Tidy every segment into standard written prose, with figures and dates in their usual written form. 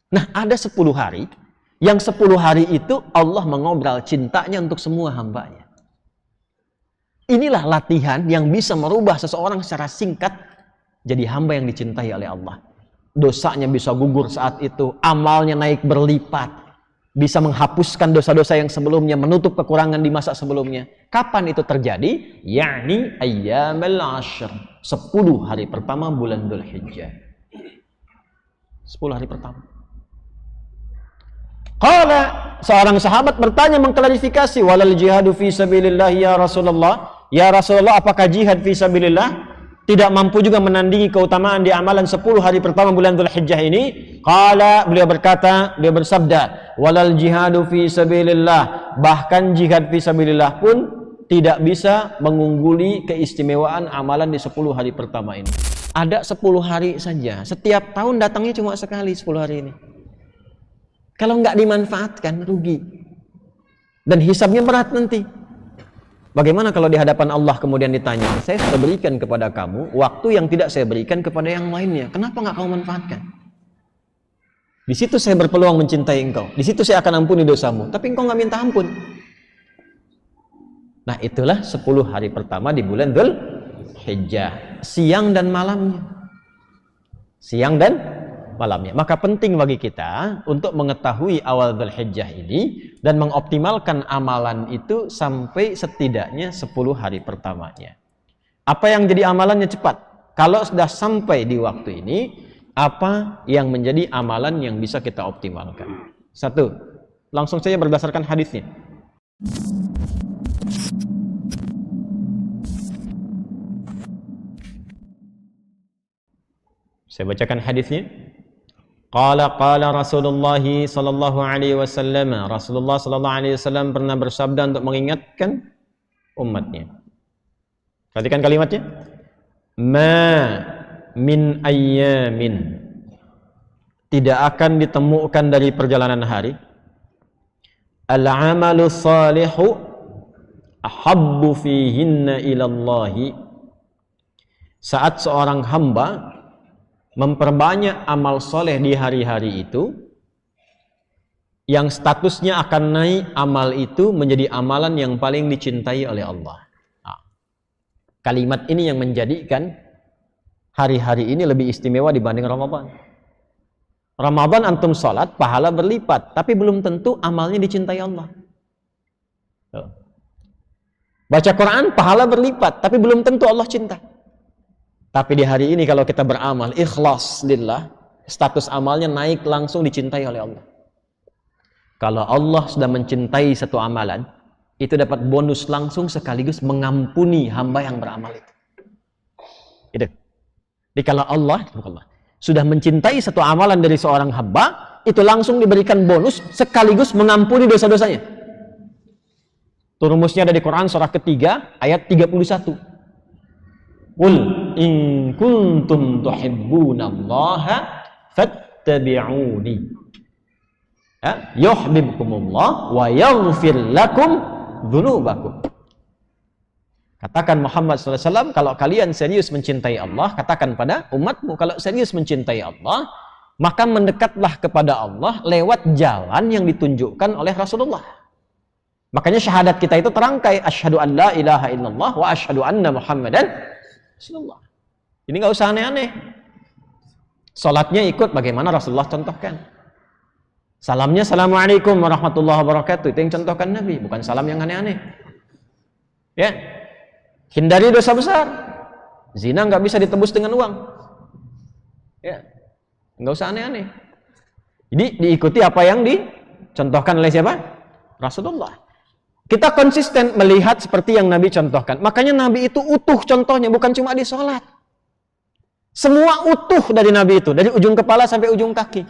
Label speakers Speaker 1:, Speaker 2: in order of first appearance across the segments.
Speaker 1: Nah, ada 10 hari, yang 10 hari itu Allah mengobrol cintanya untuk semua hambanya. Inilah latihan yang bisa merubah seseorang secara singkat jadi hamba yang dicintai oleh Allah. Dosanya bisa gugur saat itu, amalnya naik berlipat, bisa menghapuskan dosa-dosa yang sebelumnya, menutup kekurangan di masa sebelumnya. Kapan itu terjadi? Yakni ayyamul ashr, 10 hari pertama bulan Dzulhijjah. 10 hari pertama. Qala, seorang sahabat bertanya mengklarifikasi, walal jihadu fi sabilillah ya Rasulullah. Ya Rasulullah, apakah jihad fi sabilillah tidak mampu juga menandingi keutamaan di amalan 10 hari pertama bulan Dzulhijjah ini? Qala, beliau bersabda, walal jihadu fi sabilillah, bahkan jihad fi sabilillah pun tidak bisa mengungguli keistimewaan amalan di 10 hari pertama ini. Ada 10 hari saja, setiap tahun datangnya cuma sekali 10 hari ini. Kalau nggak dimanfaatkan, rugi. Dan hisabnya berat nanti. Bagaimana kalau di hadapan Allah kemudian ditanya, saya sudah berikan kepada kamu waktu yang tidak saya berikan kepada yang lainnya. Kenapa nggak kamu manfaatkan? Di situ saya berpeluang mencintai engkau. Di situ saya akan ampuni dosamu. Tapi engkau nggak minta ampun. Nah, itulah 10 hari pertama di bulan Dzulhijjah. Siang dan malamnya. Siang dan malamnya. Maka penting bagi kita untuk mengetahui awal Dzulhijjah ini dan mengoptimalkan amalan itu sampai setidaknya 10 hari pertamanya. Apa yang jadi amalannya cepat? Kalau sudah sampai di waktu ini, apa yang menjadi amalan yang bisa kita optimalkan? 1. Langsung saja berdasarkan hadisnya. Saya bacakan hadisnya. Qala Rasulullah sallallahu alaihi wasallam. Rasulullah sallallahu alaihi wasallam pernah bersabda untuk mengingatkan umatnya. Perhatikan kalimatnya. Ma min ayyamin, tidak akan ditemukan dari perjalanan hari, al-amalu salihu ahabbu fihinna ilallahi, saat seorang hamba memperbanyak amal soleh di hari-hari itu, yang statusnya akan naik amal itu menjadi amalan yang paling dicintai oleh Allah. Nah, kalimat ini yang menjadikan hari-hari ini lebih istimewa dibanding Ramadan. Ramadan antum sholat, pahala berlipat, tapi belum tentu amalnya dicintai Allah. Baca Quran, pahala berlipat, tapi belum tentu Allah cinta. Tapi di hari ini kalau kita beramal ikhlas lillah, status amalnya naik langsung dicintai oleh Allah. Kalau Allah sudah mencintai satu amalan, itu dapat bonus langsung sekaligus mengampuni hamba yang beramal itu. Itu. Jadi kalau Allah sudah mencintai satu amalan dari seorang hamba, itu langsung diberikan bonus sekaligus mengampuni dosa-dosanya. Itu rumusnya ada di Quran surah ketiga ayat 31. Qul in kuntum tuhibbunallaha fattabi'uni yuhibbukumullah wa yaghfir lakum dzunubakum. Katakan Muhammad SAW, kalau kalian serius mencintai Allah, katakan pada umatmu, kalau serius mencintai Allah, maka mendekatlah kepada Allah lewat jalan yang ditunjukkan oleh Rasulullah. Makanya syahadat kita itu terangkai, asyhadu an la ilaha illallah wa asyhadu anna Muhammadan Rasulullah. Ini nggak usah aneh-aneh. Salatnya ikut bagaimana Rasulullah contohkan. Salamnya assalamualaikum warahmatullahi wabarakatuh. Itu yang contohkan Nabi, bukan salam yang aneh-aneh. Ya, hindari dosa besar. Zina nggak bisa ditebus dengan uang. Ya, nggak usah aneh-aneh. Jadi diikuti apa yang dicontohkan oleh siapa? Rasulullah. Kita konsisten melihat seperti yang Nabi contohkan. Makanya Nabi itu utuh contohnya, bukan cuma di sholat. Semua utuh dari Nabi itu, dari ujung kepala sampai ujung kaki.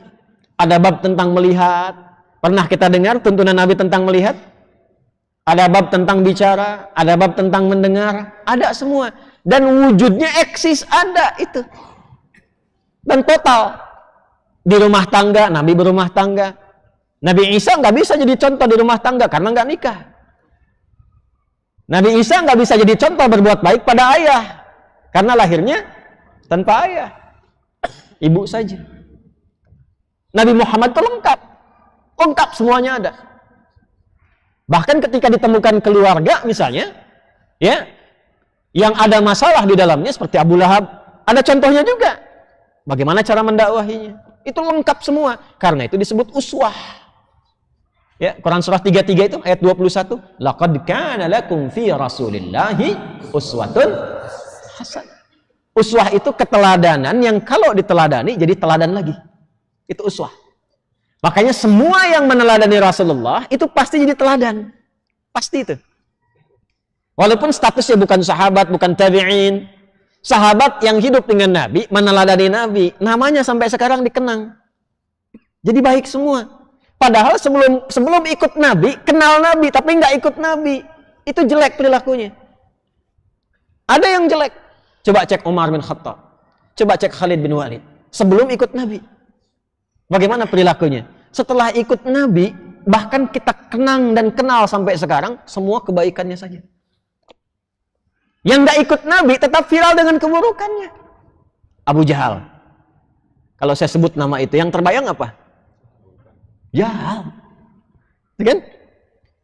Speaker 1: Ada bab tentang melihat. Pernah kita dengar tuntunan Nabi tentang melihat? Ada bab tentang bicara, ada bab tentang mendengar, ada semua. Dan wujudnya eksis, ada itu. Dan total. Di rumah tangga, Nabi berumah tangga. Nabi Isa nggak bisa jadi contoh di rumah tangga karena nggak nikah. Nabi Isa nggak bisa jadi contoh berbuat baik pada ayah karena lahirnya tanpa ayah, ibu saja. Nabi Muhammad itu lengkap semuanya ada. Bahkan ketika ditemukan keluarga misalnya, ya, yang ada masalah di dalamnya seperti Abu Lahab, ada contohnya juga. Bagaimana cara mendakwahinya? Itu lengkap semua. Karena itu disebut uswah. Ya, Quran surah 33 itu ayat 21, laqad kana lakum fi Rasulillahi uswatun hasanah. Uswah itu keteladanan yang kalau diteladani jadi teladan lagi. Itu uswah. Makanya semua yang meneladani Rasulullah itu pasti jadi teladan. Pasti itu. Walaupun statusnya bukan sahabat, bukan tabi'in. Sahabat yang hidup dengan Nabi, meneladani Nabi, namanya sampai sekarang dikenang. Jadi baik semua. Padahal sebelum ikut Nabi, kenal Nabi, tapi nggak ikut Nabi. Itu jelek perilakunya. Ada yang jelek. Coba cek Umar bin Khattab. Coba cek Khalid bin Walid. Sebelum ikut Nabi. Bagaimana perilakunya? Setelah ikut Nabi, bahkan kita kenang dan kenal sampai sekarang, semua kebaikannya saja. Yang nggak ikut Nabi tetap viral dengan keburukannya. Abu Jahal. Kalau saya sebut nama itu, yang terbayang apa? Jahal. Kan?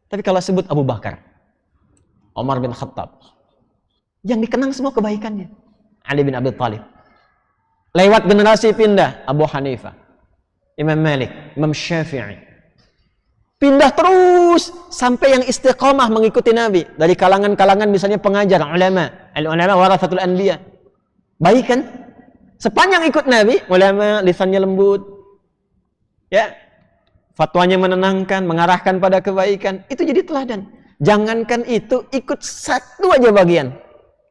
Speaker 1: Tapi kalau sebut Abu Bakar, Umar bin Khattab, yang dikenang semua kebaikannya. Ali bin Abi Thalib. Lewat generasi pindah, Abu Hanifah, Imam Malik, Imam Syafi'i. Pindah terus sampai yang istiqamah mengikuti Nabi. Dari kalangan-kalangan misalnya pengajar, ulama. Al-ulama warathatul anbiya. Baik kan? Sepanjang ikut Nabi, ulama lisannya lembut. Ya. Fatwanya menenangkan, mengarahkan pada kebaikan. Itu jadi teladan. Jangankan itu, ikut satu aja bagian.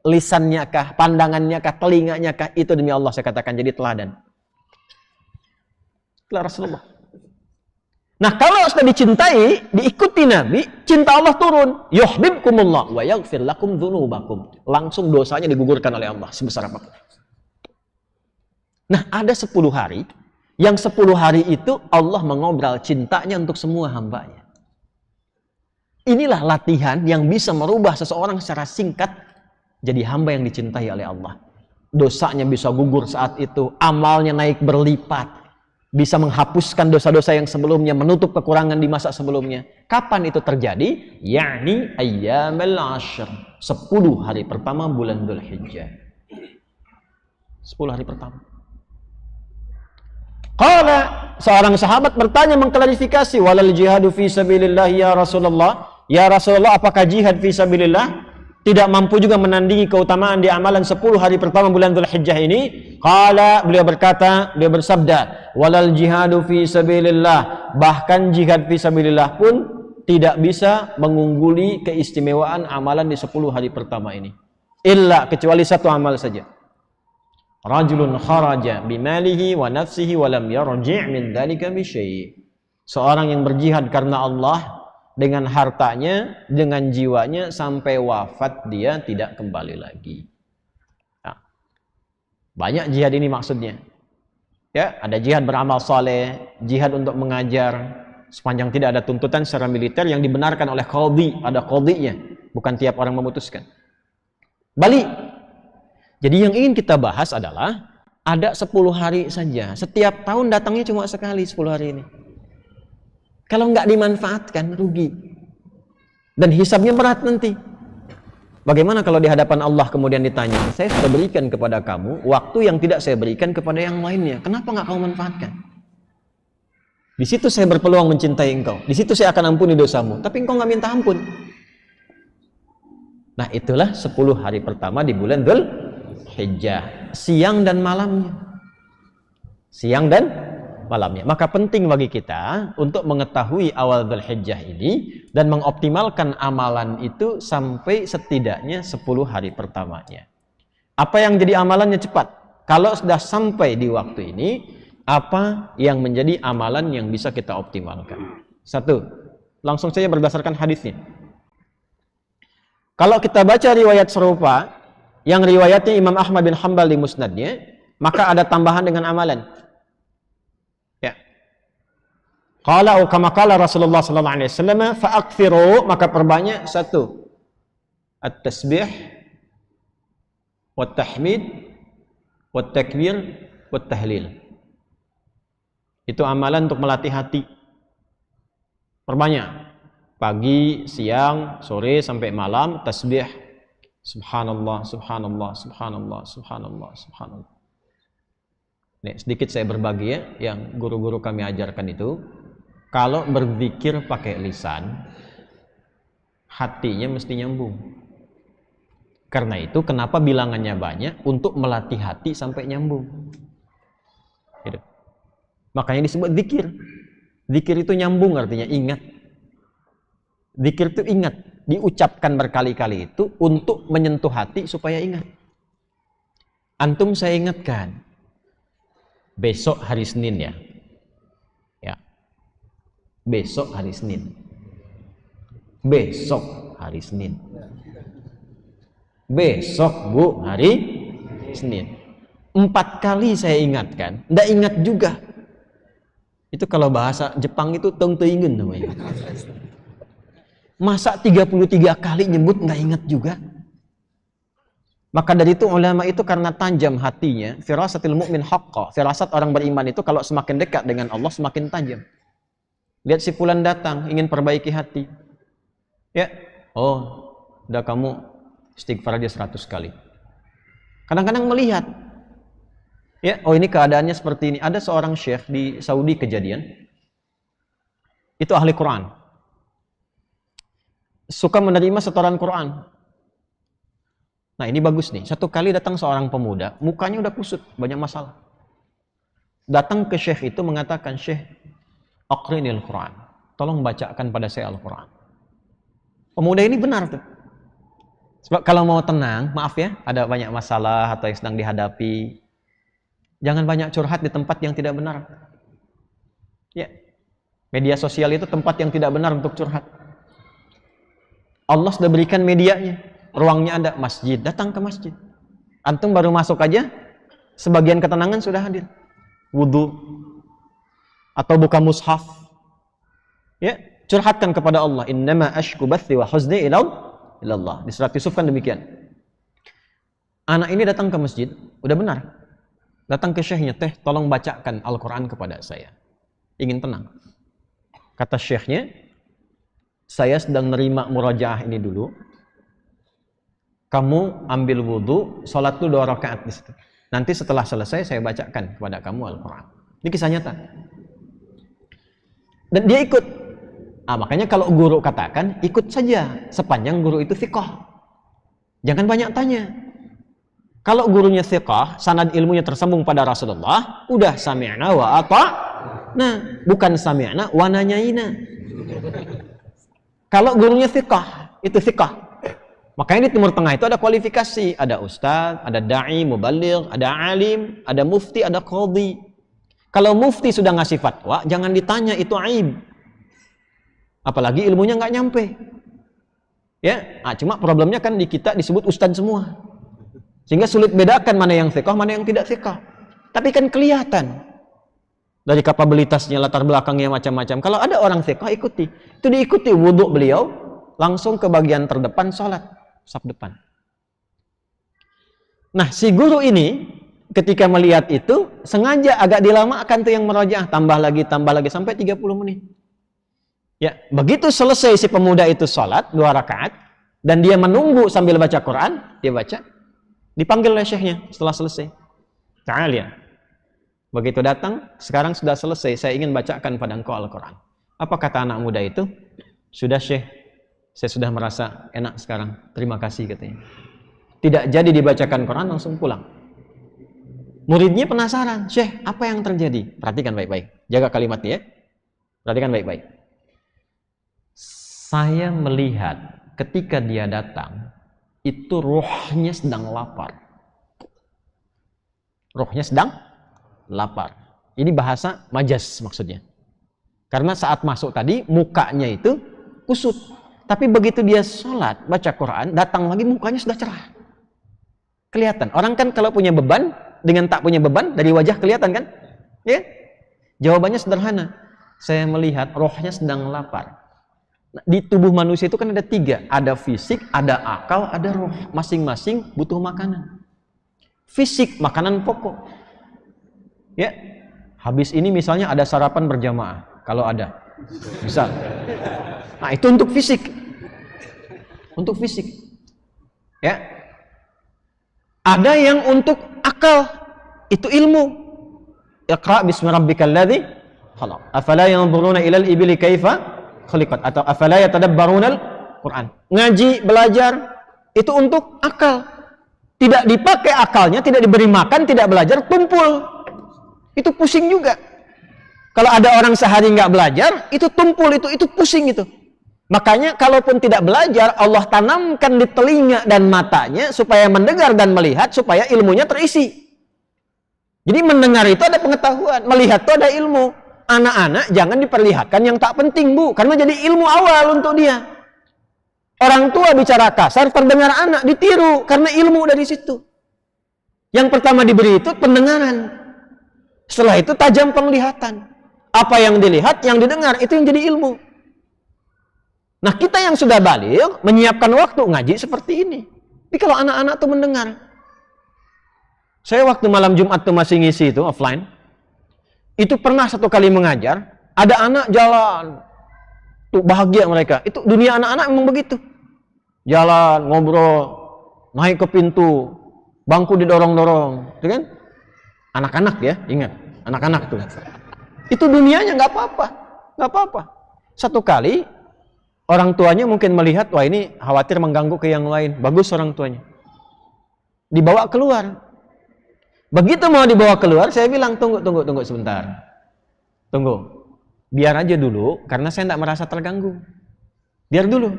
Speaker 1: Lisannya kah, pandangannya kah, telinganya kah, itu demi Allah saya katakan jadi teladan. Itulah Rasulullah. Nah, kalau sudah dicintai, diikuti Nabi, cinta Allah turun. Yuhibbukumullah wa yaghfir lakum dzunubakum. Langsung dosanya digugurkan oleh Allah sebesar apapun. Nah, ada 10 hari, yang 10 hari itu Allah mengobrol cintanya untuk semua hambanya. Inilah latihan yang bisa merubah seseorang secara singkat jadi hamba yang dicintai oleh Allah. Dosanya bisa gugur saat itu, amalnya naik berlipat. Bisa menghapuskan dosa-dosa yang sebelumnya, menutup kekurangan di masa sebelumnya. Kapan itu terjadi? Yakni ayyamul ashr. 10 hari pertama bulan Dzulhijjah. 10 hari pertama. Qala, seorang sahabat bertanya mengklarifikasi, walal jihadu fi sabilillah ya Rasulullah. Ya Rasulullah, apakah jihad fi sabilillah tidak mampu juga menandingi keutamaan di amalan 10 hari pertama bulan Dzulhijjah ini? Qala, beliau bersabda, walal jihadu fi sabilillah, bahkan jihad fi sabilillah pun tidak bisa mengungguli keistimewaan amalan di 10 hari pertama ini. Illa, kecuali satu amal saja. Rajulun kharaja bimalihi wa nafsihi wa lam yarji' min dzalika bi syai'. Seorang yang berjihad karena Allah dengan hartanya, dengan jiwanya sampai wafat dia tidak kembali lagi. Nah, banyak jihad ini maksudnya. Ya, ada jihad beramal saleh, jihad untuk mengajar, sepanjang tidak ada tuntutan secara militer yang dibenarkan oleh qadhi, ada qadhinya, bukan tiap orang memutuskan. Balik. Jadi yang ingin kita bahas adalah ada 10 hari saja. Setiap tahun datangnya cuma sekali 10 hari ini. Kalau nggak dimanfaatkan, rugi. Dan hisabnya berat nanti. Bagaimana kalau di hadapan Allah kemudian ditanya, saya sudah berikan kepada kamu waktu yang tidak saya berikan kepada yang lainnya. Kenapa nggak kamu manfaatkan? Di situ saya berpeluang mencintai engkau. Di situ saya akan ampuni dosamu. Tapi engkau nggak minta ampun. Nah, itulah 10 hari pertama di bulan Dzulhijjah. Siang dan malamnya. Siang dan malamnya. Maka penting bagi kita untuk mengetahui awal Dzulhijjah ini dan mengoptimalkan amalan itu sampai setidaknya 10 hari pertamanya. Apa yang jadi amalannya cepat? Kalau sudah sampai di waktu ini, apa yang menjadi amalan yang bisa kita optimalkan? Satu, langsung saja berdasarkan hadisnya. Kalau kita baca riwayat serupa, yang riwayatnya Imam Ahmad bin Hanbal di musnadnya, maka ada tambahan dengan amalan. Qala au kama qala Rasulullah sallallahu alaihi wasallam fa'akthiru, maka perbanyak satu at-tasbih wat tahmid wat takbir wat tahlil. Itu amalan untuk melatih hati. Perbanyak. Pagi, siang, sore sampai malam tasbih. Subhanallah, subhanallah, subhanallah, subhanallah, subhanallah. Nih, sedikit saya berbagi ya, yang guru-guru kami ajarkan itu, kalau berzikir pakai lisan, hatinya mesti nyambung. Karena itu kenapa bilangannya banyak, untuk melatih hati sampai nyambung. Gitu. Makanya disebut zikir. Zikir itu nyambung, artinya ingat. Zikir itu ingat, diucapkan berkali-kali itu untuk menyentuh hati supaya ingat. Antum saya ingatkan, besok hari Senin ya. Ya. Besok hari Senin. Besok hari Senin. Besok Bu hari Senin. 4 kali saya ingatkan, ndak ingat juga. Itu kalau bahasa Jepang itu tong teingen namanya. Masa 33 kali nyebut nggak ingat juga? Maka dari itu ulama itu karena tajam hatinya, firasatil mu'min haqqa. Firasat orang beriman itu kalau semakin dekat dengan Allah semakin tajam. Lihat si fulan datang ingin perbaiki hati. Ya, oh, udah kamu istighfar aja 100 kali. Kadang-kadang melihat, ya, oh ini keadaannya seperti ini. Ada seorang syekh di Saudi kejadian, itu ahli Quran. Suka menerima setoran Quran. Nah ini bagus nih, satu kali datang seorang pemuda, mukanya udah kusut, banyak masalah. Datang ke syekh itu mengatakan, Syekh, aqrinil Quran, tolong bacakan pada saya Al-Quran. Pemuda ini benar tuh. Sebab kalau mau tenang, maaf ya, ada banyak masalah atau yang sedang dihadapi, jangan banyak curhat di tempat yang tidak benar. Ya, media sosial itu tempat yang tidak benar untuk curhat. Allah sudah berikan medianya, ruangnya ada, masjid, datang ke masjid. Antum baru masuk aja, sebagian ketenangan sudah hadir. Wudu, atau buka mushaf. Ya, curhatkan kepada Allah. Innama ashku bathi wa huzni ilallah. Di surat Yusuf kan demikian. Anak ini datang ke masjid, udah benar. Datang ke syekhnya, teh, tolong bacakan Al-Quran kepada saya. Ingin tenang. Kata syekhnya, saya sedang nerima murajaah ini dulu. Kamu ambil wudu, sholat dulu 2 rakaat di situ. Nanti setelah selesai saya bacakan kepada kamu Al-Quran. Ini kisah nyata. Dan dia ikut. Makanya kalau guru katakan, ikut saja sepanjang guru itu thiqah. Jangan banyak tanya. Kalau gurunya thiqah, sanad ilmunya tersambung pada Rasulullah, udah sami'na wa ata'na, bukan sami'na wa nanyaina. Kalau gurunya thiqah, itu thiqah. Makanya di Timur Tengah itu ada kualifikasi, ada ustaz, ada da'i, mubaligh, ada alim, ada mufti, ada qadhi. Kalau mufti sudah ngasih fatwa, jangan ditanya, itu aib. Apalagi ilmunya nggak nyampe. Ya, cuma problemnya kan di kita disebut ustaz semua. Sehingga sulit bedakan mana yang thiqah, mana yang tidak thiqah. Tapi kan kelihatan. Dari kapabilitasnya, latar belakangnya macam-macam. Kalau ada orang thiqah, ikuti. Itu diikuti wudhu beliau, langsung ke bagian terdepan sholat, saf depan. Nah, si guru ini ketika melihat itu, sengaja agak dilamakan tuh yang merojaah, tambah lagi sampai 30 menit. Ya, begitu selesai si pemuda itu sholat 2 rakaat dan dia menunggu sambil baca Quran, dia baca, dipanggil oleh syekhnya setelah selesai. Ta'al ya. Begitu datang, sekarang sudah selesai, saya ingin bacakan pada engkau Al-Quran. Apa kata anak muda itu? Sudah Syekh, saya sudah merasa enak sekarang, terima kasih katanya. Tidak jadi dibacakan Quran, langsung pulang. Muridnya penasaran, Syekh, apa yang terjadi? Perhatikan baik-baik, jaga kalimatnya ya. Perhatikan baik-baik. Saya melihat ketika dia datang, itu rohnya sedang lapar. Rohnya sedang lapar. Ini bahasa majas maksudnya. Karena saat masuk tadi mukanya itu kusut. Tapi begitu dia sholat, baca Quran, datang lagi mukanya sudah cerah. Kelihatan. Orang kan kalau punya beban dengan tak punya beban dari wajah kelihatan kan? Ya? Jawabannya sederhana. Saya melihat rohnya sedang lapar. Di tubuh manusia itu kan ada 3. Ada fisik, ada akal, ada roh. Masing-masing butuh makanan. Fisik, makanan pokok. Ya, Habis ini misalnya ada sarapan berjamaah, kalau ada, misal. Nah itu untuk fisik, ya. Ada yang untuk akal, itu ilmu. Iqra bismi rabbikal ladzi khalaq. Afala yanzuruna ilal ibili kaifa khuliqat, atau afala yatadabbarunal Quran. Ngaji, belajar itu untuk akal. Tidak dipakai akalnya, tidak diberi makan, tidak belajar, tumpul. Itu pusing juga. Kalau ada orang sehari nggak belajar, itu tumpul, itu pusing itu. Makanya kalaupun tidak belajar, Allah tanamkan di telinga dan matanya supaya mendengar dan melihat, supaya ilmunya terisi. Jadi mendengar itu ada pengetahuan, melihat itu ada ilmu. Anak-anak jangan diperlihatkan yang tak penting, Bu, karena jadi ilmu awal untuk dia. Orang tua bicara kasar, terdengar anak ditiru karena ilmu dari situ. Yang pertama diberi itu pendengaran. Setelah itu tajam penglihatan. Apa yang dilihat, yang didengar, itu yang jadi ilmu. Nah, kita yang sudah baligh menyiapkan waktu ngaji seperti ini. Tapi kalau anak-anak tuh mendengar. Saya waktu malam Jumat tuh masih ngisi itu offline. Itu pernah satu kali mengajar, ada anak jalan. Tuh bahagia mereka. Itu dunia anak-anak memang begitu. Jalan, ngobrol, naik ke pintu, bangku didorong-dorong, itu kan? Anak-anak ya, ingat, anak-anak tuh. Itu dunianya nggak apa-apa. Satu kali orang tuanya mungkin melihat, wah ini khawatir mengganggu ke yang lain. Bagus orang tuanya. Dibawa keluar. Begitu mau dibawa keluar, saya bilang tunggu sebentar. Tunggu. Biar aja dulu, karena saya tidak merasa terganggu. Biar dulu.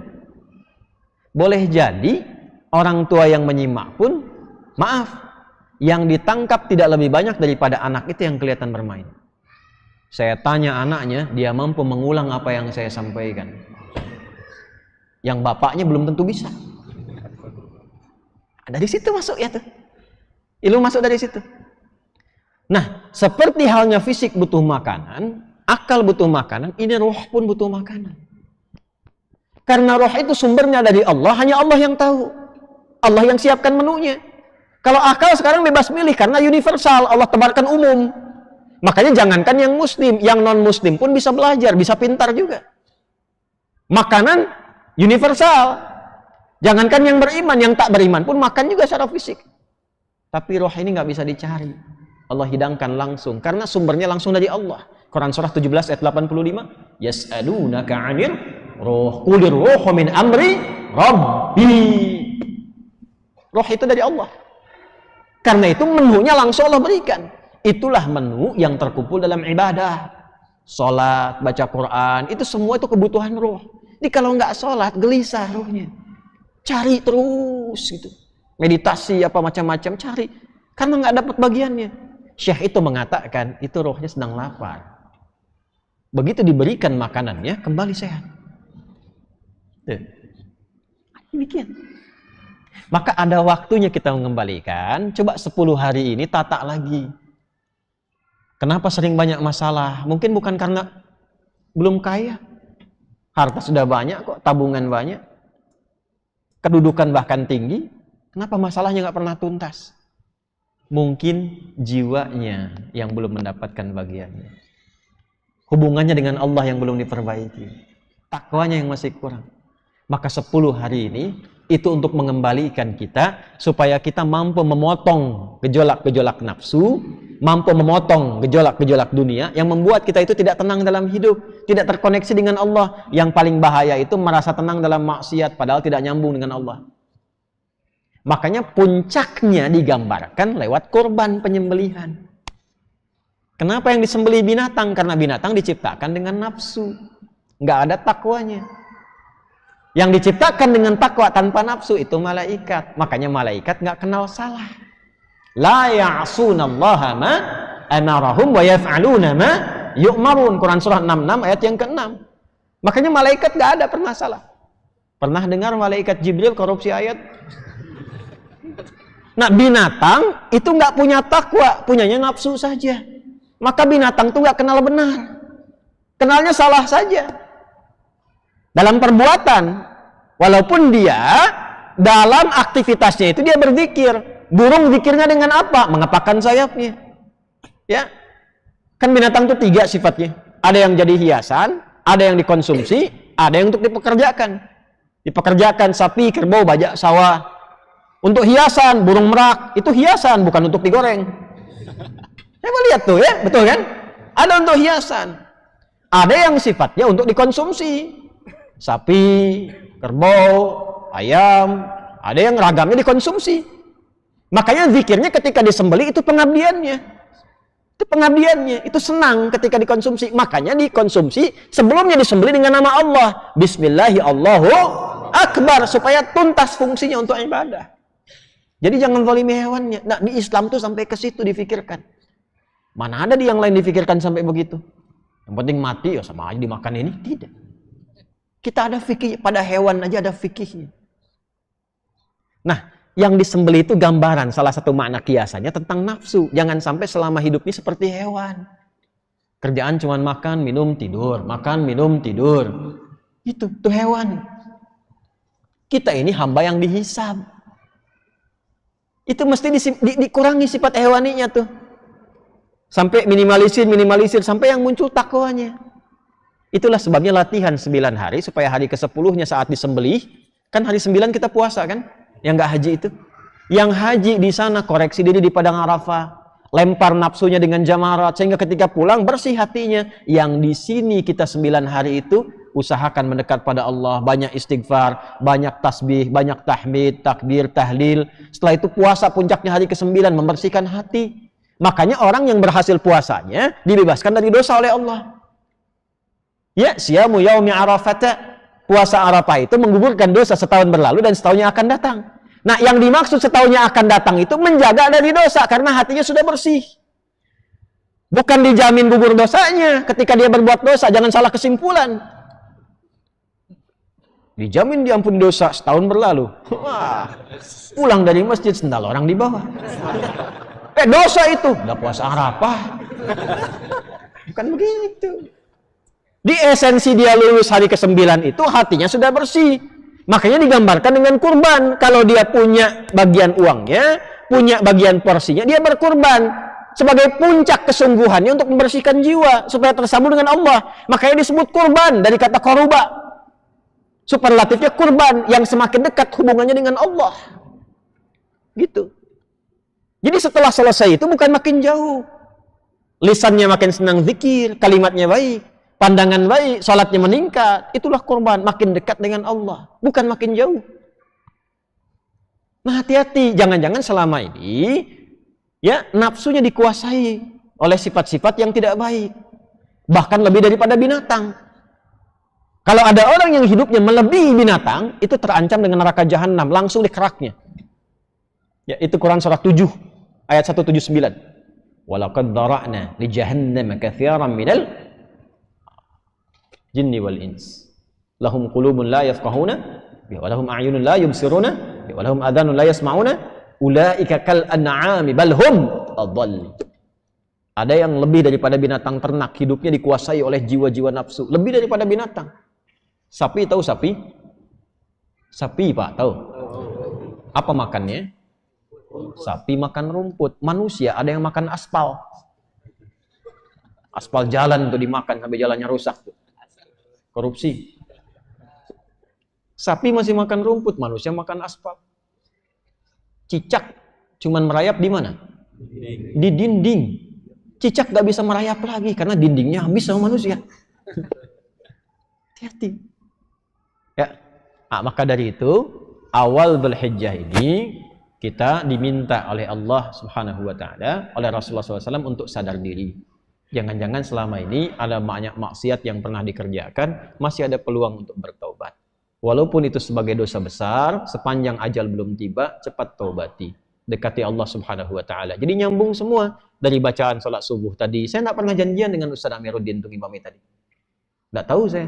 Speaker 1: Boleh jadi orang tua yang menyimak pun, maaf, yang ditangkap tidak lebih banyak daripada anak itu yang kelihatan bermain. Saya tanya anaknya, dia mampu mengulang apa yang saya sampaikan. Yang bapaknya belum tentu bisa. Dari situ masuk ya tuh. Ilmu masuk dari situ. Nah, seperti halnya fisik butuh makanan, akal butuh makanan, ini roh pun butuh makanan. Karena roh itu sumbernya dari Allah, hanya Allah yang tahu. Allah yang siapkan menunya. Kalau akal sekarang bebas milih, karena universal, Allah tebarkan umum. Makanya jangankan yang muslim, yang non-muslim pun bisa belajar, bisa pintar juga. Makanan universal. Jangankan yang beriman, yang tak beriman pun makan juga secara fisik. Tapi roh ini nggak bisa dicari. Allah hidangkan langsung, karena sumbernya langsung dari Allah. Quran surah 17 ayat 85. Yas'alunaka 'anir ruh, qulir ruhu min amri rabbi. Roh itu dari Allah. Karena itu menunya langsung Allah berikan. Itulah menu yang terkumpul dalam ibadah. Salat, baca Quran, itu semua itu kebutuhan roh. Jadi kalau nggak salat, gelisah rohnya. Cari terus gitu. Meditasi apa macam-macam, cari. Karena nggak dapat bagiannya. Syekh itu mengatakan, itu rohnya sedang lapar. Begitu diberikan makanannya, kembali sehat. Demikian. Maka ada waktunya kita mengembalikan. Coba 10 hari ini tata lagi. Kenapa sering banyak masalah? Mungkin bukan karena belum kaya. Harta sudah banyak kok, tabungan banyak. Kedudukan bahkan tinggi. Kenapa masalahnya nggak pernah tuntas? Mungkin jiwanya yang belum mendapatkan bagiannya. Hubungannya dengan Allah yang belum diperbaiki. Takwanya yang masih kurang. Maka 10 hari ini itu untuk mengembalikan kita supaya kita mampu memotong gejolak-gejolak nafsu, mampu memotong gejolak-gejolak dunia yang membuat kita itu tidak tenang dalam hidup, tidak terkoneksi dengan Allah. Yang paling bahaya itu merasa tenang dalam maksiat padahal tidak nyambung dengan Allah. Makanya puncaknya digambarkan lewat korban penyembelihan. Kenapa yang disembelih binatang? Karena binatang diciptakan dengan nafsu, nggak ada takwanya. Yang diciptakan dengan takwa tanpa nafsu itu malaikat. Makanya malaikat nggak kenal salah. La ya'sunallaha ma amarahum wa yaf'aluna ma yu'marun. Quran surah 66 ayat yang ke-6. Makanya malaikat nggak ada pernah salah. Pernah dengar malaikat Jibril korupsi ayat? Nah, binatang itu nggak punya takwa, punyanya nafsu saja. Maka binatang itu nggak kenal benar. Kenalnya salah saja. Dalam perbuatan, walaupun dia dalam aktivitasnya itu dia berzikir. Burung zikirnya dengan apa? Mengepakkan sayapnya. Ya. Kan binatang itu 3 sifatnya. Ada yang jadi hiasan, ada yang dikonsumsi, ada yang untuk dipekerjakan. Dipekerjakan sapi, kerbau, bajak sawah. Untuk hiasan, burung merak, itu hiasan, bukan untuk digoreng. Coba lihat tuh ya, betul kan? Ada untuk hiasan. Ada yang sifatnya untuk dikonsumsi. Sapi, kerbau, ayam, ada yang ragamnya dikonsumsi. Makanya zikirnya ketika disembelih itu pengabdiannya. Itu pengabdiannya, itu senang ketika dikonsumsi. Makanya dikonsumsi sebelumnya disembelih dengan nama Allah. Bismillahi Allahu Akbar, supaya tuntas fungsinya untuk ibadah. Jadi jangan zalimi hewannya. Nah, di Islam tuh sampai ke situ difikirkan. Mana ada di yang lain difikirkan sampai begitu? Yang penting mati ya sama aja dimakan ini. Tidak. Kita ada fikih, pada hewan aja ada fikihnya. Nah, yang disembelih itu gambaran, salah satu makna kiasannya tentang nafsu. Jangan sampai selama hidupnya seperti hewan. Kerjaan cuma makan, minum, tidur. Makan, minum, tidur. Itu hewan. Kita ini hamba yang dihisab. Itu mesti dikurangi sifat hewaninya tuh. Sampai minimalisir, sampai yang muncul takwanya. Itulah sebabnya latihan 9 hari, supaya hari ke-10-nya saat disembelih, kan hari 9 kita puasa kan? Yang nggak haji itu. Yang haji di sana koreksi diri di padang Arafah, lempar nafsunya dengan jamarat, sehingga ketika pulang bersih hatinya. Yang di sini kita 9 hari itu, usahakan mendekat pada Allah, banyak istighfar, banyak tasbih, banyak tahmid, takbir, tahlil. Setelah itu puasa puncaknya hari ke-9, membersihkan hati. Makanya orang yang berhasil puasanya dibebaskan dari dosa oleh Allah. Ya, siyamu yaumi arafata, puasa Arafah itu menggugurkan dosa setahun berlalu dan setahunnya akan datang. Nah, yang dimaksud setahunnya akan datang itu menjaga dari dosa karena hatinya sudah bersih. Bukan dijamin gugur dosanya ketika dia berbuat dosa, jangan salah kesimpulan. Dijamin diampuni dosa setahun berlalu. Wah, pulang dari masjid sendal orang di bawah. Dosa itu, udah puasa Arafah. Bukan begitu. Di esensi dia lulus hari ke-9 itu hatinya sudah bersih. Makanya digambarkan dengan kurban. Kalau dia punya bagian uangnya, punya bagian porsinya, dia berkurban. Sebagai puncak kesungguhannya untuk membersihkan jiwa. Supaya tersambung dengan Allah. Makanya disebut kurban dari kata koruba. Superlatifnya kurban yang semakin dekat hubungannya dengan Allah. Gitu. Jadi setelah selesai itu bukan makin jauh. Lisannya makin senang zikir, kalimatnya baik. Pandangan baik, salatnya meningkat, itulah korban, makin dekat dengan Allah, bukan makin jauh. Nah, hati-hati, jangan-jangan selama ini ya nafsunya dikuasai oleh sifat-sifat yang tidak baik, bahkan lebih daripada binatang. Kalau ada orang yang hidupnya melebihi binatang, itu terancam dengan neraka jahanam, langsung dikeraknya. Ya, itu Quran surah 7 ayat 179. Walaqad dara'na li jahannam katsiran minal jinni wal ins lahum qulubun la yafqahuna biha wa lahum a'yunun la yubsiruna biha wa lahum adhanun la yasma'una ulaika kal an'ami bal hum adall. Ada yang lebih daripada binatang ternak, hidupnya dikuasai oleh jiwa-jiwa nafsu, lebih daripada binatang. Sapi, tahu sapi? Sapi, Pak, tahu? Apa makannya? Sapi makan rumput. Manusia ada yang makan aspal. Aspal jalan tuh dimakan sampai jalannya rusak tuh. Korupsi. Sapi masih makan rumput, manusia makan aspal. Cicak cuman merayap di mana? Di dinding. Cicak gak bisa merayap lagi karena dindingnya habis sama manusia. Hati-hati. Ya. Nah, maka dari itu awal Dzulhijjah ini kita diminta oleh Allah Subhanahu wa taala, oleh Rasulullah SAW untuk sadar diri. Jangan-jangan selama ini ada banyak maksiat yang pernah dikerjakan, masih ada peluang untuk bertaubat. Walaupun itu sebagai dosa besar, sepanjang ajal belum tiba, cepat taubati. Dekati Allah Subhanahu wa taala. Jadi nyambung semua dari bacaan salat subuh tadi. Saya tidak pernah janjian dengan Ustaz Amiruddin untuk imami tadi. Tidak tahu saya.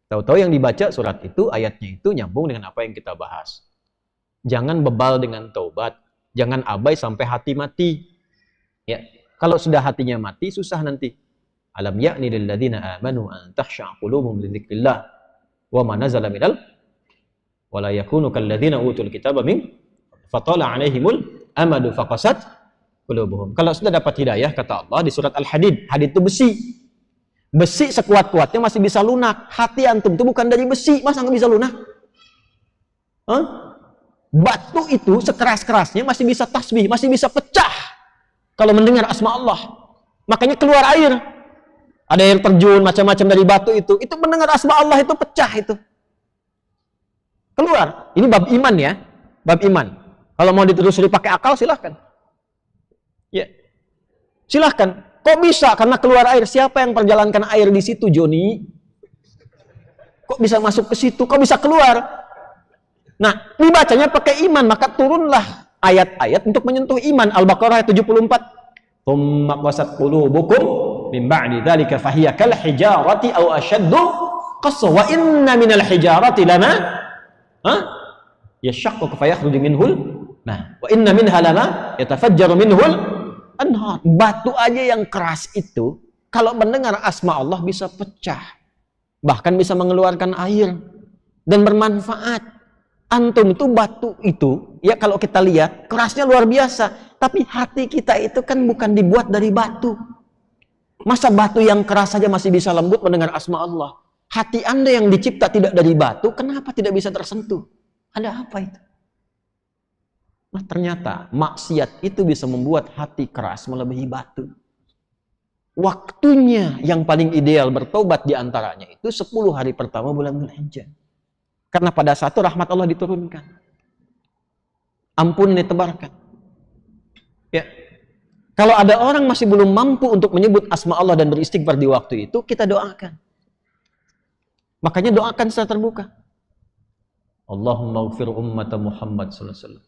Speaker 1: Tahu-tahu yang dibaca surat itu, ayatnya itu nyambung dengan apa yang kita bahas. Jangan bebal dengan taubat. Jangan abai sampai hati mati. Ya. Kalau sudah hatinya mati, susah nanti. Alam ya'ni lil ladzina amanu an takhsha'a qulubuhum li dzikrillah wa ma nazala minal wa la yakunu kal ladzina utul kitaba min fatala 'alaihimul amadu faqasat qulubuhum. Kalau sudah dapat hidayah, kata Allah di surat Al-Hadid, hadid itu besi. Besi sekuat-kuatnya masih bisa lunak. Hati antum itu bukan dari besi, masa nggak bisa lunak? Hah? Batu itu sekeras-kerasnya masih bisa tasbih, masih bisa pecah kalau mendengar asma Allah. Makanya keluar air. Ada air terjun, macam-macam dari batu itu mendengar asma Allah itu pecah itu. Keluar. Ini bab iman ya. Bab iman. Kalau mau ditelusuri pakai akal silahkan. Ya. Silahkan. Kok bisa? Karena keluar air. Siapa yang perjalankan air di situ, Joni? Kok bisa masuk ke situ? Kok bisa keluar? Nah, dibacanya pakai iman, maka turunlah ayat-ayat untuk menyentuh iman. Al-Baqarah 74. Tsumma qasat qulubukum min ba'di dzalika fahiya kal hijarati aw ashaddu qaswa wa inna minal hijarati lama yashaqqu fa yakhruju minhul wa inna minha lama yatafajjaru minhul anhar. Batu aja yang keras itu kalau mendengar asma Allah bisa pecah, bahkan bisa mengeluarkan air dan bermanfaat. Antum itu batu itu ya, kalau kita lihat kerasnya luar biasa, tapi hati kita itu kan bukan dibuat dari batu. Masa batu yang keras saja masih bisa lembut mendengar asma Allah? Hati Anda yang dicipta tidak dari batu, kenapa tidak bisa tersentuh? Ada apa itu? Nah, ternyata maksiat itu bisa membuat hati keras melebihi batu. Waktunya yang paling ideal bertobat diantaranya itu 10 hari pertama bulan Dzulhijjah. Karena pada saat itu rahmat Allah diturunkan. Ampun ditebarkan. Ya. Kalau ada orang masih belum mampu untuk menyebut asma Allah dan beristighfar di waktu itu, kita doakan. Makanya doakan secara terbuka. Allahumma ighfir ummata Muhammad sallallahu alaihi wasallam.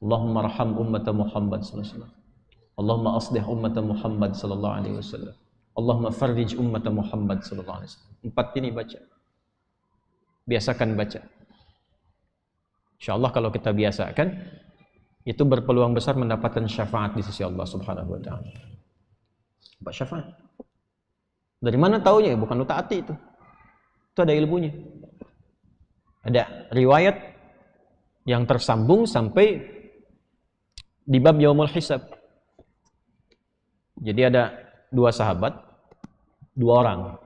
Speaker 1: Allahumma arham ummata Muhammad sallallahu alaihi wasallam. Allahumma aslih ummata Muhammad sallallahu alaihi wasallam. Allahumma farrij ummata Muhammad sallallahu alaihi wasallam. 4 ini baca. Biasakan baca. Insyaallah kalau kita biasakan, itu berpeluang besar mendapatkan syafaat di sisi Allah Subhanahu wa taala. Apa syafaat? Dari mana taunya? Bukan lu taati itu. Itu ada ilmunya. Ada riwayat yang tersambung sampai di bab Yaumul Hisab. Jadi ada 2 sahabat, 2 orang.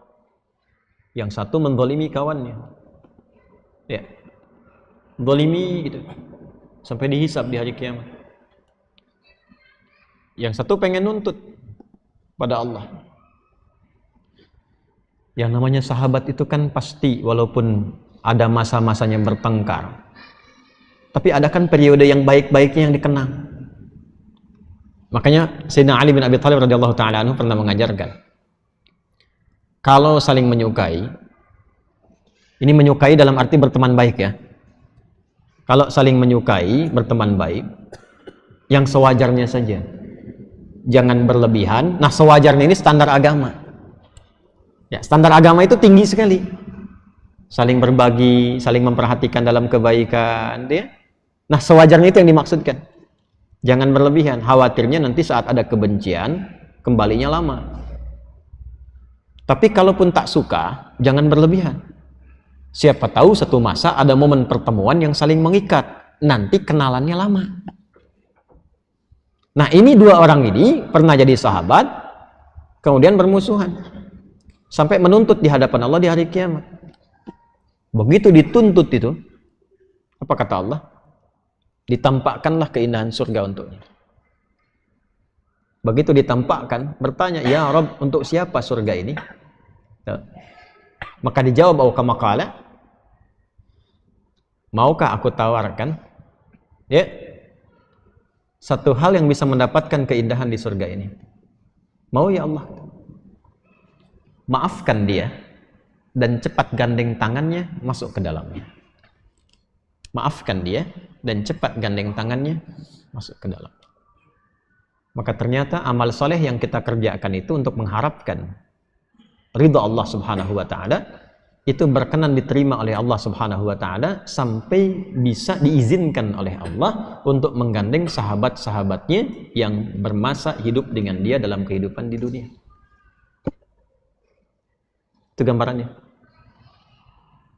Speaker 1: Yang satu menzalimi kawannya. Ya. Zalimi gitu. Sampai dihisab di hari kiamat. Yang satu pengen nuntut pada Allah. Yang namanya sahabat itu kan pasti walaupun ada masa-masanya bertengkar, tapi ada kan periode yang baik-baiknya yang dikenang. Makanya Sayyidina Ali bin Abi Thalib radhiyallahu taala anhu pernah mengajarkan, kalau saling menyukai, ini menyukai dalam arti berteman baik ya. Kalau saling menyukai, berteman baik, yang sewajarnya saja. Jangan berlebihan. Nah, sewajarnya ini standar agama. Ya, standar agama itu tinggi sekali. Saling berbagi, saling memperhatikan dalam kebaikan, ya. Nah, sewajarnya itu yang dimaksudkan. Jangan berlebihan. Khawatirnya nanti saat ada kebencian, kembalinya lama. Tapi kalaupun tak suka, jangan berlebihan. Siapa tahu satu masa ada momen pertemuan yang saling mengikat. Nanti kenalannya lama. Nah, ini 2 orang ini pernah jadi sahabat, kemudian bermusuhan. Sampai menuntut di hadapan Allah di hari kiamat. Begitu dituntut itu, apa kata Allah? Ditampakkanlah keindahan surga untuknya. Begitu ditampakkan, bertanya, ya Rabb, untuk siapa surga ini? Maka dijawab, au kama qala, maukah aku tawarkan ya satu hal yang bisa mendapatkan keindahan di surga ini? Mau ya Allah? Maafkan dia dan cepat gandeng tangannya masuk ke dalamnya. Maafkan dia dan cepat gandeng tangannya masuk ke dalam. Maka ternyata amal soleh yang kita kerjakan itu untuk mengharapkan ridha Allah Subhanahu wa taala, itu berkenan diterima oleh Allah Subhanahu wa taala sampai bisa diizinkan oleh Allah untuk menggandeng sahabat-sahabatnya yang bermasa hidup dengan dia dalam kehidupan di dunia. Itu gambarannya.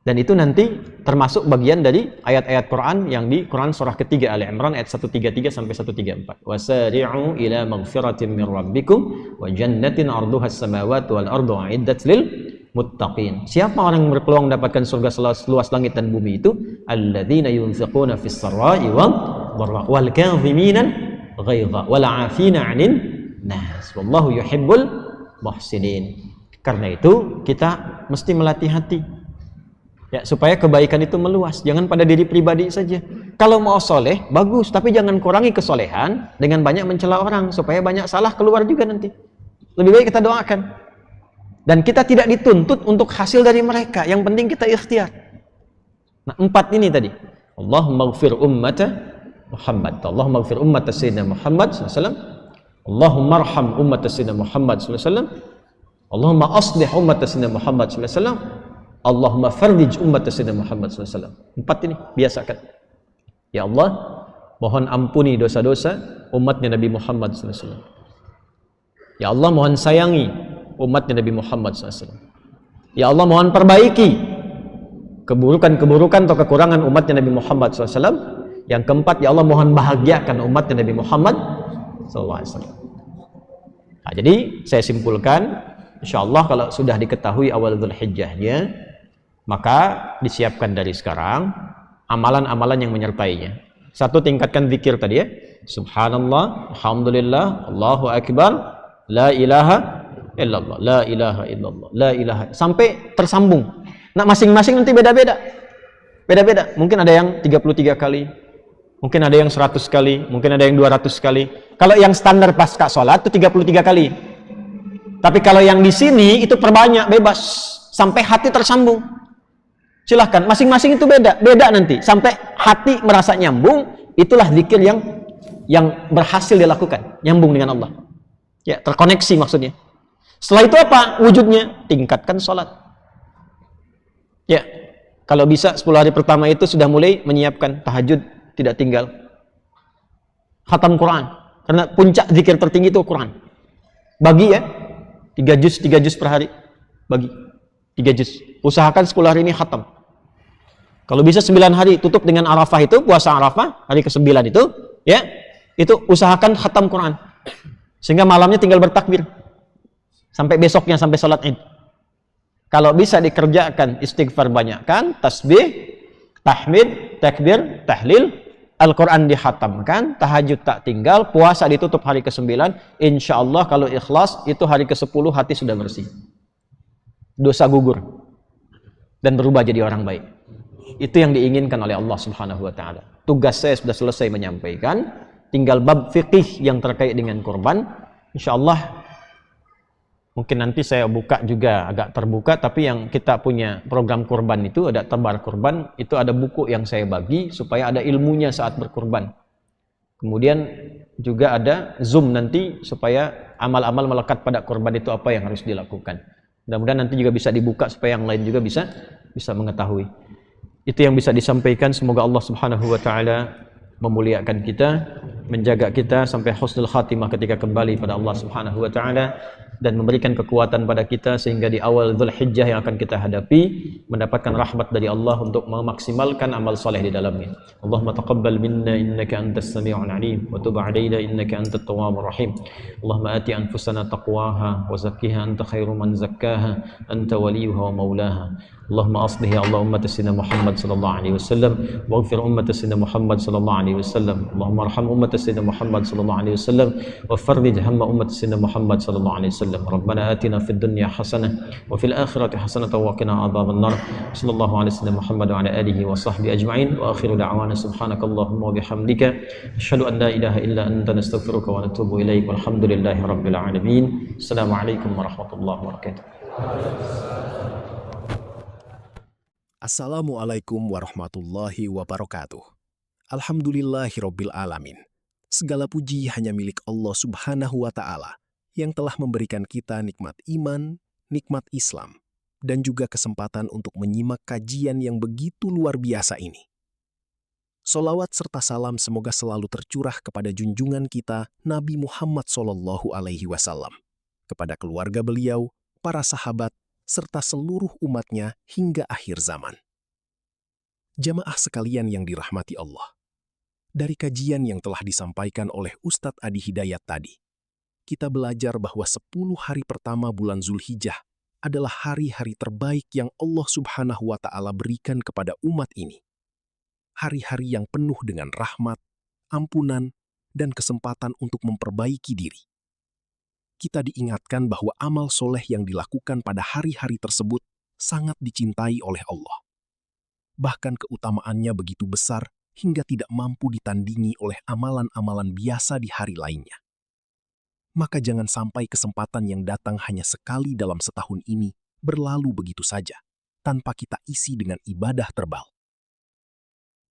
Speaker 1: Dan itu nanti termasuk bagian dari ayat-ayat Quran yang di Quran surah ketiga Ali Imran ayat 133 sampai 134. Wasari'u ila maghfiratin min rabbikum wa jannatin 'arduhas samawati wal ardu 'iddat lil muttaqin. Siapa orang yang berpeluang mendapatkan surga seluas langit dan bumi itu? Alladzina yunfiquna fis sarra'i wal dharra wal kadhimina ghaidha wal 'afina 'anil nas. Wallahu yuhibbul muhsinin. Karena itu kita mesti melatih hati. Ya, supaya kebaikan itu meluas, jangan pada diri pribadi saja. Kalau mau soleh, bagus, tapi jangan kurangi kesolehan dengan banyak mencela orang, supaya banyak salah keluar juga nanti. Lebih baik kita doakan. Dan kita tidak dituntut untuk hasil dari mereka, yang penting kita ikhtiar. Nah, 4 ini tadi. Allahumma ighfir ummata Muhammad. Allahumma ighfir ummata Sayyidina Muhammad SAW. Allahumma arham ummata Sayyidina Muhammad SAW. Allahumma aslih ummata Sayyidina Muhammad SAW. Allahumma fardij umat Sayyidina Muhammad SAW. 4 ini biasakan. Ya Allah, mohon ampuni dosa-dosa umatnya Nabi Muhammad SAW. Ya Allah, mohon sayangi umatnya Nabi Muhammad SAW. Ya Allah, mohon perbaiki keburukan-keburukan atau kekurangan umatnya Nabi Muhammad SAW. Yang keempat, ya Allah, mohon bahagiakan umatnya Nabi Muhammad SAW. Nah, jadi saya simpulkan, insyaallah kalau sudah diketahui awal Dzulhijjahnya, maka disiapkan dari sekarang amalan-amalan yang menyertainya. 1, tingkatkan zikir tadi ya. Subhanallah, alhamdulillah, Allahu akbar, la ilaha illallah, la ilaha illallah, la ilaha. Sampai tersambung. Nah, masing-masing nanti beda-beda. Beda-beda. Mungkin ada yang 33 kali, mungkin ada yang 100 kali, mungkin ada yang 200 kali. Kalau yang standar pasca sholat itu 33 kali. Tapi kalau yang di sini itu perbanyak, bebas sampai hati tersambung. Silahkan, masing-masing itu beda nanti sampai hati merasa nyambung. Itulah zikir yang berhasil dilakukan, nyambung dengan Allah. Ya, terkoneksi maksudnya. Setelah itu apa wujudnya? Tingkatkan sholat. Ya, kalau bisa 10 hari pertama itu sudah mulai menyiapkan tahajud, tidak tinggal. Khatam Quran, karena puncak zikir tertinggi itu Quran. Bagi ya, 3 juz per hari. Bagi 3 juz. Usahakan 10 hari ini khatam. Kalau bisa 9 hari tutup dengan Arafah itu, puasa Arafah, hari ke-9 itu, ya, itu usahakan khatam Quran. Sehingga malamnya tinggal bertakbir. Sampai besoknya, sampai sholat Id. Kalau bisa dikerjakan, istighfar banyakkan, tasbih, tahmid, takbir, tahlil, Al-Quran dikhatamkan, tahajud tak tinggal, puasa ditutup hari ke-9, insya Allah kalau ikhlas, itu hari ke-10 hati sudah bersih. Dosa gugur. Dan berubah jadi orang baik. Itu yang diinginkan oleh Allah Subhanahu wa taala. Tugas saya sudah selesai menyampaikan, tinggal bab fikih yang terkait dengan kurban. Insyaallah mungkin nanti saya buka juga agak terbuka, tapi yang kita punya program kurban itu ada tebar kurban, itu ada buku yang saya bagi supaya ada ilmunya saat berkurban. Kemudian juga ada Zoom nanti supaya amal-amal melekat pada kurban itu apa yang harus dilakukan. Mudah-mudahan nanti juga bisa dibuka supaya yang lain juga bisa mengetahui. Itu yang bisa disampaikan. Semoga Allah Subhanahu wa taala memuliakan kita, menjaga kita sampai husnul khatimah ketika kembali pada Allah Subhanahu wa taala, dan memberikan kekuatan pada kita sehingga di awal Dzulhijjah yang akan kita hadapi mendapatkan rahmat dari Allah untuk memaksimalkan amal soleh di dalamnya. Allahumma taqabbal minna innaka antas sami'ul alim wa tub 'alaina innaka antat tawwabur rahim. Allahumma ati anfusana taqwaha wa zakkiha anta khairu man zakkaha anta waliyuha wa maulaha. Allahumma aslih ya Allah ummat sayyidina Muhammad sallallahu alaihi wasallam waghfir ummat sayyidina Muhammad sallallahu alaihi wasallam. Allahumma arham ummat sayyidina Muhammad sallallahu alaihi wasallam wa farrij hamma ummat sayyidina Muhammad sallallahu alaihi wasallam. Rabbana atina fid dunya hasanah wa fil akhirati hasanah wa qina adzaban nar. Sallallahu alaihi wasallam Muhammad wa ala alihi wa sahbihi ajma'in wa akhiru da'wana subhanakallahumma wa bihamdika asyhadu an la ilaha illa anta nastaghfiruka wa natubu ilaik walhamdulillahi rabbil alamin. Assalamualaikum warahmatullahi wabarakatuh.
Speaker 2: Assalamualaikum warahmatullahi wabarakatuh. Alhamdulillahirabbil alamin. Segala puji hanya milik Allah Subhanahu wa taala yang telah memberikan kita nikmat iman, nikmat Islam, dan juga kesempatan untuk menyimak kajian yang begitu luar biasa ini. Sholawat serta salam semoga selalu tercurah kepada junjungan kita Nabi Muhammad SAW, kepada keluarga beliau, para sahabat, serta seluruh umatnya hingga akhir zaman. Jamaah sekalian yang dirahmati Allah, dari kajian yang telah disampaikan oleh Ustadz Adi Hidayat tadi, kita belajar bahwa 10 hari pertama bulan Zulhijjah adalah hari-hari terbaik yang Allah Subhanahu wa Ta'ala berikan kepada umat ini. Hari-hari yang penuh dengan rahmat, ampunan, dan kesempatan untuk memperbaiki diri. Kita diingatkan bahwa amal soleh yang dilakukan pada hari-hari tersebut sangat dicintai oleh Allah. Bahkan keutamaannya begitu besar hingga tidak mampu ditandingi oleh amalan-amalan biasa di hari lainnya. Maka jangan sampai kesempatan yang datang hanya sekali dalam setahun ini berlalu begitu saja, tanpa kita isi dengan ibadah terbal.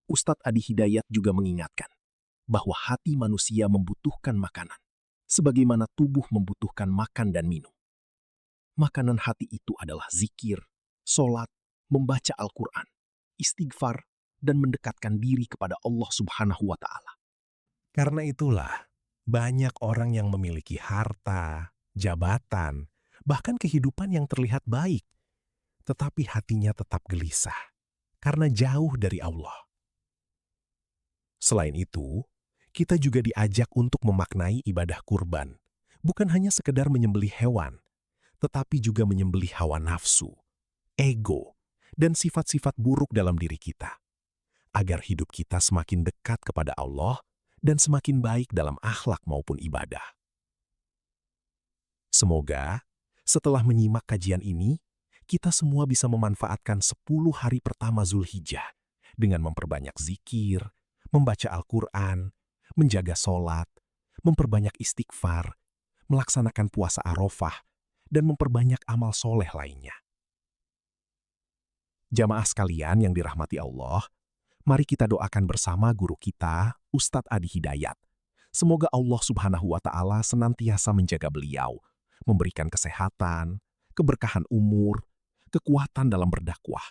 Speaker 2: Ustadz Adi Hidayat juga mengingatkan bahwa hati manusia membutuhkan makanan, sebagaimana tubuh membutuhkan makan dan minum. Makanan hati itu adalah zikir, sholat, membaca Al-Quran, istighfar, dan mendekatkan diri kepada Allah Subhanahu wa Ta'ala.
Speaker 3: Karena itulah, banyak orang yang memiliki harta, jabatan, bahkan kehidupan yang terlihat baik, tetapi hatinya tetap gelisah karena jauh dari Allah. Selain itu, kita juga diajak untuk memaknai ibadah kurban, bukan hanya sekedar menyembelih hewan, tetapi juga menyembelih hawa nafsu, ego, dan sifat-sifat buruk dalam diri kita, agar hidup kita semakin dekat kepada Allah dan semakin baik dalam akhlak maupun ibadah. Semoga setelah menyimak kajian ini, kita semua bisa memanfaatkan 10 hari pertama Zulhijjah dengan memperbanyak zikir, membaca Al-Quran, menjaga sholat, memperbanyak istighfar, melaksanakan puasa Arafah, dan memperbanyak amal soleh lainnya. Jamaah sekalian yang dirahmati Allah, mari kita doakan bersama guru kita, Ustadz Adi Hidayat. Semoga Allah Subhanahu wa Ta'ala senantiasa menjaga beliau, memberikan kesehatan, keberkahan umur, kekuatan dalam berdakwah,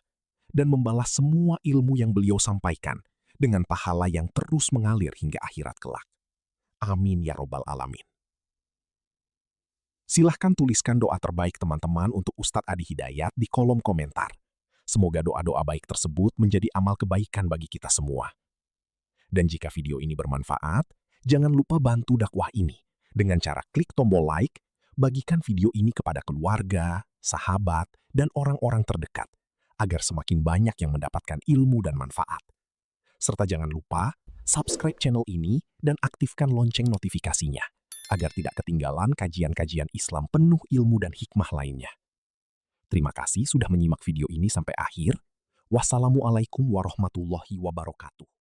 Speaker 3: dan membalas semua ilmu yang beliau sampaikan dengan pahala yang terus mengalir hingga akhirat kelak. Amin ya Robbal Alamin. Silahkan tuliskan doa terbaik teman-teman untuk Ustadz Adi Hidayat di kolom komentar. Semoga doa-doa baik tersebut menjadi amal kebaikan bagi kita semua. Dan jika video ini bermanfaat, jangan lupa bantu dakwah ini dengan cara klik tombol like, bagikan video ini kepada keluarga, sahabat, dan orang-orang terdekat, agar semakin banyak yang mendapatkan ilmu dan manfaat. Serta jangan lupa subscribe channel ini dan aktifkan lonceng notifikasinya, agar tidak ketinggalan kajian-kajian Islam penuh ilmu dan hikmah lainnya. Terima kasih sudah menyimak video ini sampai akhir. Wassalamualaikum warahmatullahi wabarakatuh.